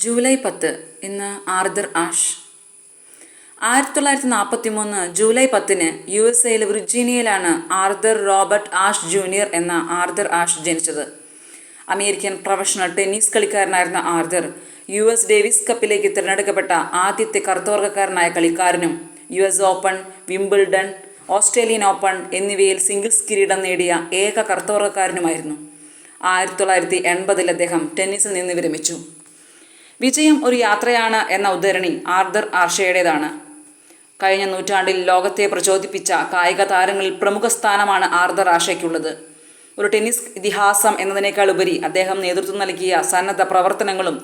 July 10 ഇന്ന് Arthur Ashe. 1943 July 10 USA വിർജീനിയയിലാണ് Arthur Robert Ashe junior എന്ന ആർതർ ആഷ് ജനിച്ചത്. അമേരിക്കൻ പ്രൊഫഷണൽ ടെന്നീസ് കളിക്കാരനായിരുന്ന ആർതർ US ഡേവിസ് കപ്പിലേക്ക് തിരഞ്ഞെടുക്കപ്പെട്ട ആദ്യത്തെ കറുത്തവർഗക്കാരനായ കളിക്കാരനും US open, Wimbledon, Australian open എന്നിവയിൽ സിംഗിൾസ് കിരീടം നേടിയ ഏക കറുത്തവർഗക്കാരനുമായിരുന്നു. 1980 അദ്ദേഹം ടെന്നീസിൽ നിന്ന് വിരമിച്ചു. വിജയം ഒരു യാത്രയാണ് എന്ന ഉദ്ധരണി ആർതർ ആഷയുടേതാണ്. കഴിഞ്ഞ നൂറ്റാണ്ടിൽ ലോകത്തെ പ്രചോദിപ്പിച്ച കായിക താരങ്ങളിൽ പ്രമുഖ സ്ഥാനമാണ് ആർതർ ആഷയ്ക്കുള്ളത്. ഒരു ടെന്നീസ് ഇതിഹാസം എന്നതിനേക്കാൾ ഉപരി അദ്ദേഹം നേതൃത്വം നൽകിയ സന്നദ്ധ പ്രവർത്തനങ്ങളും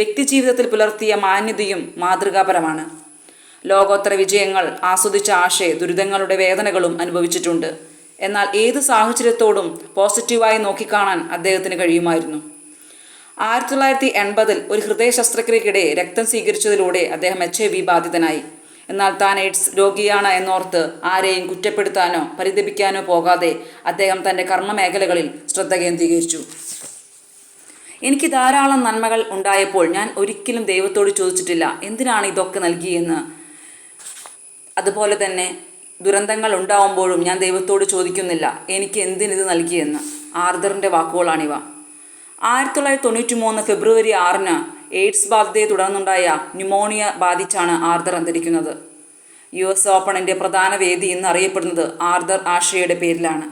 വ്യക്തിജീവിതത്തിൽ പുലർത്തിയ മാന്യതയും മാതൃകാപരമാണ്. ലോകോത്തര വിജയങ്ങൾ ആസ്വദിച്ച ആഷെ ദുരിതങ്ങളുടെ വേദനകളും അനുഭവിച്ചിട്ടുണ്ട്. എന്നാൽ ഏത് സാഹചര്യത്തോടും പോസിറ്റീവായി നോക്കിക്കാണാൻ അദ്ദേഹത്തിന് കഴിയുമായിരുന്നു. 1980 ഒരു ഹൃദയ ശസ്ത്രക്രിയക്കിടെ രക്തം സ്വീകരിച്ചതിലൂടെ അദ്ദേഹം HIV ബാധിതനായി. എന്നാൽ താൻ എയ്ഡ്സ് രോഗിയാണ് എന്നോർത്ത് ആരെയും കുറ്റപ്പെടുത്താനോ പരിതപിക്കാനോ പോകാതെ അദ്ദേഹം തൻ്റെ കർമ്മമേഖലകളിൽ ശ്രദ്ധ കേന്ദ്രീകരിച്ചു. എനിക്ക് ധാരാളം നന്മകൾ ഉണ്ടായപ്പോൾ ഞാൻ ഒരിക്കലും ദൈവത്തോട് ചോദിച്ചിട്ടില്ല എന്തിനാണ് ഇതൊക്കെ നൽകിയെന്ന്. അതുപോലെ തന്നെ ദുരന്തങ്ങൾ ഉണ്ടാവുമ്പോഴും ഞാൻ ദൈവത്തോട് ചോദിക്കുന്നില്ല എനിക്ക് എന്തിനിത് നൽകിയെന്ന്. ആർതറിൻ്റെ വാക്കുകളാണിവ. 1993 ഫെബ്രുവരി 6 എയ്ഡ്സ് ബാധിതയെ തുടർന്നുണ്ടായ ന്യൂമോണിയ ബാധിച്ചാണ് ആർതർ അന്തരിക്കുന്നത്. US ഓപ്പണിൻ്റെ പ്രധാന വേദി ഇന്ന് അറിയപ്പെടുന്നത് ആർതർ ആഷയുടെ പേരിലാണ്.